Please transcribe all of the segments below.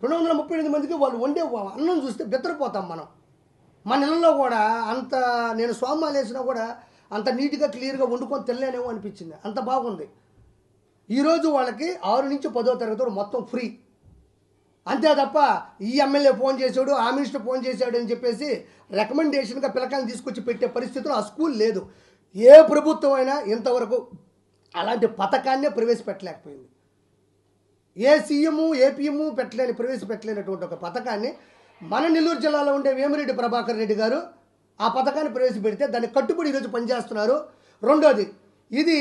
238 మందికి వాళ్ళు వండే అన్నం చూస్తే బెత్తరపోతాం మనం. మన ఇళ్ళలో కూడా అంత నేను సోమాలు వేసినా కూడా అంత నీట్గా క్లియర్గా వండుకొని తినలేనేమో అనిపించింది, అంత బాగుంది. ఈరోజు వాళ్ళకి 6 నుంచి 10వ తరగతి మొత్తం ఫ్రీ. అంతే తప్ప ఈ ఎమ్మెల్యే ఫోన్ చేశాడు, ఆ మినిస్టర్ ఫోన్ చేశాడు అని చెప్పేసి రికమెండేషన్గా పిల్లకాయలు తీసుకొచ్చి పెట్టే పరిస్థితులు ఆ స్కూల్ లేదు. ఏ ప్రభుత్వం అయినా ఇంతవరకు అలాంటి పథకాన్నే ప్రవేశపెట్టలేకపోయింది. ఏ సీఎం ఏపీఎం ప్రవేశపెట్టలేనటువంటి ఒక పథకాన్ని మన నెల్లూరు జిల్లాలో ఉండే వేమిరెడ్డి ప్రభాకర్ రెడ్డి గారు ఆ పథకాన్ని ప్రవేశపెడితే దాన్ని కట్టుబడి ఈరోజు పనిచేస్తున్నారు. రెండోది, ఇది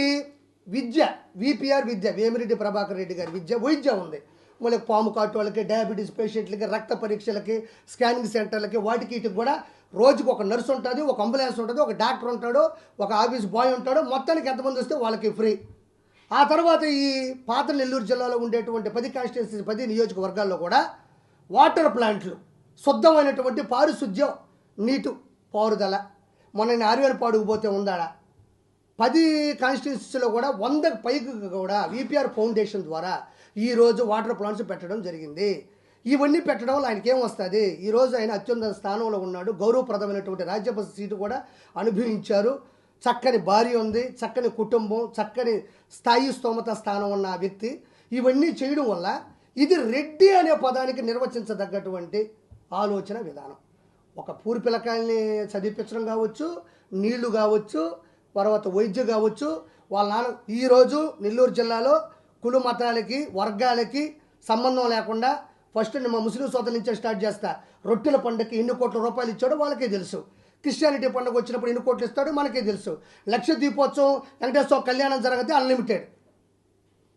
విద్య, విపిఆర్ విద్య, వేమిరెడ్డి ప్రభాకర్ రెడ్డి గారి వైద్య ఉంది. మళ్ళీ పాము కాటు వాళ్ళకి, డయాబెటీస్ పేషెంట్లకి, రక్త పరీక్షలకి, స్కానింగ్ సెంటర్లకి, వాటికి ఇటుకు కూడా రోజుకు ఒక నర్సు ఉంటుంది, ఒక అంబులెన్స్ ఉంటుంది, ఒక డాక్టర్ ఉంటాడు, ఒక ఆఫీస్ బాయ్ ఉంటాడు. మొత్తానికి ఎంతమంది వస్తే వాళ్ళకి ఫ్రీ. ఆ తర్వాత ఈ పాత నెల్లూరు జిల్లాలో ఉండేటువంటి 10 కాన్స్టిట్యున్సీ 10 నియోజకవర్గాల్లో కూడా వాటర్ ప్లాంట్లు, శుద్ధమైనటువంటి పారిశుద్ధ్యం, నీటు పారుదల. మొన్న నేను ఆర్వేనపాడుకు పోతే ఉందాడ 10 కాన్స్టిట్యున్సీలో కూడా 100కి పైకి కూడా విపిఆర్ ఫౌండేషన్ ద్వారా ఈరోజు వాటర్ ప్లాంట్స్ పెట్టడం జరిగింది. ఇవన్నీ పెట్టడం వల్ల ఆయనకి ఏమొస్తుంది? ఈరోజు ఆయన అత్యున్నత స్థానంలో ఉన్నాడు, గౌరవప్రదమైనటువంటి రాజ్యసభ సీటు కూడా అనుభవించారు. చక్కని భార్య ఉంది, చక్కని కుటుంబం, చక్కని స్థాయి స్తోమత స్థానం ఉన్న వ్యక్తి. ఇవన్నీ చేయడం వల్ల ఇది రెడ్డి అనే పదానికి నిర్వచించదగ్గటువంటి ఆలోచన విధానం. ఒక పూరి పిల్లకాయల్ని చదివించడం కావచ్చు, నీళ్లు కావచ్చు, తర్వాత వైద్యం కావచ్చు. వాళ్ళ నాన్న ఈరోజు నెల్లూరు జిల్లాలో కుల మతాలకి వర్గాలకి సంబంధం లేకుండా ఫస్ట్ మా ముస్లిం సోదరుల నుంచే స్టార్ట్ చేస్తా. రొట్టెల పండుగకి ఎన్ని కోట్ల రూపాయలు ఇచ్చాడో వాళ్ళకే తెలుసు. క్రిస్టియానిటీ పండుగ వచ్చినప్పుడు ఎన్ని కోట్లు ఇస్తాడో మనకే తెలుసు. లక్ష దీపోత్సవం, వెంకటేశ్వర కళ్యాణం జరిగితే అన్లిమిటెడ్.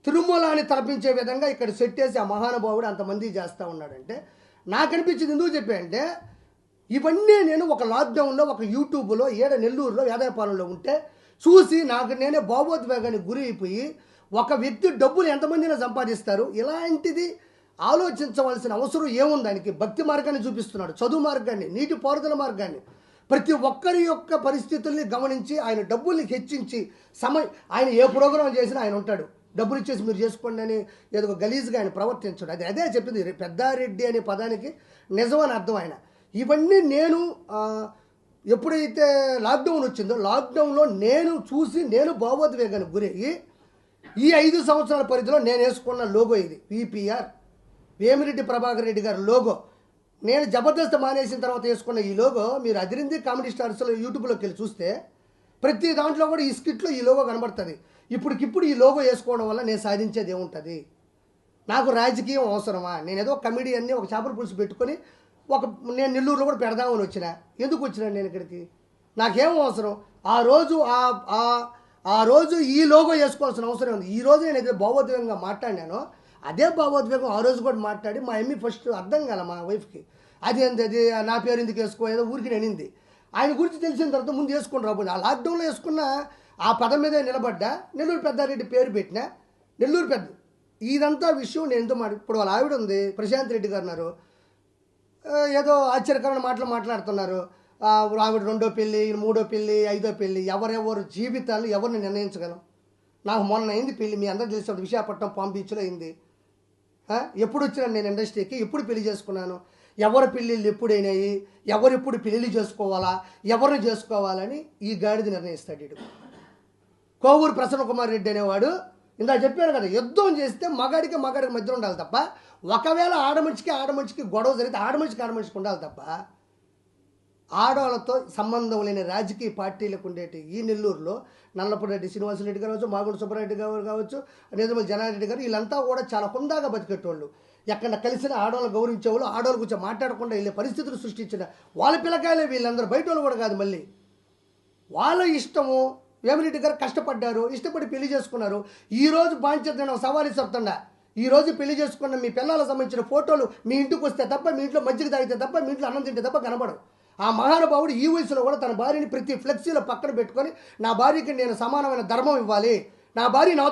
తిరుమల అని తలపించే విధంగా ఇక్కడ సెట్ చేసి ఆ మహానుభావుడు అంతమంది చేస్తూ ఉన్నాడంటే నాకు అనిపించింది. ఎందుకు చెప్పానంటే ఇవన్నీ నేను ఒక లాక్డౌన్లో ఒక యూట్యూబ్లో నెల్లూరులో వేదాయపాలెంలో ఉంటే చూసి నాకు నేనే భావోద్వేగానికి గురి అయిపోయి, ఒక వ్యక్తి డబ్బులు ఎంతమందినా సంపాదిస్తారు, ఇలాంటిది ఆలోచించవలసిన అవసరం ఏముంది? దానికి భక్తి మార్గాన్ని చూపిస్తున్నాడు, చదువు మార్గాన్ని, నీటి పారుదల మార్గాన్ని, ప్రతి ఒక్కరి యొక్క పరిస్థితుల్ని గమనించి ఆయన డబ్బుల్ని హెచ్చించి ఆయన ఏ ప్రోగ్రాం చేసినా ఆయన ఉంటాడు. డబ్బులు ఇచ్చేసి మీరు చేసుకోండి అని ఏదో గలీజ్గా ఆయన ప్రవర్తించడు. అదే చెప్పింది పెద్దారెడ్డి అనే పదానికి నిజమని అర్థం. ఆయన ఇవన్నీ నేను ఎప్పుడైతే లాక్డౌన్ వచ్చిందో లాక్డౌన్లో నేను చూసి నేను భావోద్వేగానికి గురయ్యి ఈ 5 సంవత్సరాల పరిధిలో నేను వేసుకున్న లోగో ఇది విపిఆర్, వేమిరెడ్డి ప్రభాకర్ రెడ్డి గారి లోగో. నేను జబర్దస్త్ మానేసిన తర్వాత వేసుకున్న ఈ లోగో మీరు అదిరింది కామెడీ స్టార్స్లో యూట్యూబ్లోకి వెళ్ళి చూస్తే ప్రతి దాంట్లో కూడా ఈ స్కిట్లో ఈ లోగో కనబడుతుంది. ఇప్పటికిప్పుడు ఈ లోగో వేసుకోవడం వల్ల నేను సాధించేది ఏముంటుంది? నాకు రాజకీయం అవసరమా? నేను ఏదో కమెడియన్ని ఒక చేపల పులుసు పెట్టుకొని నేను నెల్లూరులో కూడా పెడదామని వచ్చిన. ఎందుకు వచ్చినాను నేను ఇక్కడికి? నాకేం అవసరం? ఆ రోజు ఈ లోగో వేసుకోవాల్సిన అవసరం ఉంది. ఈ రోజు నేను ఏదైతే భావోద్వేగంగా మాట్లాడినానో అదే భావోద్వేగం ఆ రోజు కూడా మాట్లాడి మా ఎమ్మి ఫస్ట్ అర్థం కాల మా వైఫ్కి. అది నా పేరు ఎందుకు వేసుకో, ఏదో ఊరికి నేనింది. ఆయన గురించి తెలిసిన తర్వాత ముందు వేసుకుని రాబోదు. ఆ లాక్డౌన్లో వేసుకున్న ఆ పదం మీదే నిలబడ్డా, నెల్లూరు పెద్దారెడ్డి పేరు పెట్టిన, నెల్లూరు పెద్ద. ఇదంతా విషయం నేను ఎంతో ఇప్పుడు వాళ్ళ ఆవిడ ఉంది ప్రశాంత్ రెడ్డి గారు ఉన్నారు, ఏదో ఆశ్చర్యకరమైన మాటలు మాట్లాడుతున్నారు. ఆవిడ 2వ పెళ్ళి, 3వ పెళ్ళి, 5వ పెళ్ళి. ఎవరెవరు జీవితాలు ఎవరిని నిర్ణయించగలం? నాకు మొన్న అయింది పెళ్ళి, మీ అందరూ తెలిసిన విశాఖపట్నం పామ్ బీచ్లో అయింది. ఎప్పుడు వచ్చినాను నేను ఇండస్ట్రీకి, ఎప్పుడు పెళ్లి చేసుకున్నాను, ఎవరి పెళ్ళిళ్ళు ఎప్పుడైనాయి, ఎవరెప్పుడు పెళ్ళి చేసుకోవాలా, ఎవరిని చేసుకోవాలని ఈ గాడిద నిర్ణయిస్తాడు. ఇటు కోవూరు ప్రసన్న కుమార్ రెడ్డి అనేవాడు ఇందా చెప్పాను కదా, యుద్ధం చేస్తే మగాడికి మధ్య ఉండాలి తప్ప, ఒకవేళ ఆడమనిషికి గొడవ జరిగితే ఆడమనిషికి ఉండాలి తప్ప, ఆడవాళ్ళతో సంబంధం లేని రాజకీయ పార్టీలకు ఉండేటి ఈ నెల్లూరులో నల్లపరెడ్డి శ్రీనివాసరెడ్డి గారు కావచ్చు, మాగుంట సుబ్బారెడ్డి గారు కావచ్చు, నేదుమల్లి జనారెడ్డి గారు, వీళ్ళంతా కూడా చాలా హుందాగా బతికేటోళ్ళు. ఎక్కడ కలిసిన ఆడవాళ్ళు గౌరవించేవాళ్ళు, ఆడవాళ్ళ గురించి మాట్లాడకుండా వెళ్ళే పరిస్థితులు సృష్టించిన వాళ్ళ పిల్లకాయలే వీళ్ళందరూ, బయట వాళ్ళు కూడా కాదు. మళ్ళీ వాళ్ళ ఇష్టము. వేమిరెడ్డి గారు కష్టపడ్డారు, ఇష్టపడి పెళ్లి చేసుకున్నారు. ఈరోజు బాంచేత నేను సవారీ చెప్తుండా, ఈరోజు పెళ్లి చేసుకున్న మీ పిల్లలకు సంబంధించిన ఫోటోలు మీ ఇంటికి వస్తే తప్ప, మీ ఇంట్లో మజ్జిగ తాగితే తప్ప, మీ ఇంట్లో అన్నం తింటే తప్ప కనబడవు. ఆ మహానుభావుడు ఈ వయసులో కూడా తన భార్యని ప్రతి ఫ్లెక్సీలో పక్కన పెట్టుకొని, నా భార్యకి నేను సమానమైన ధర్మం ఇవ్వాలి, నా భార్య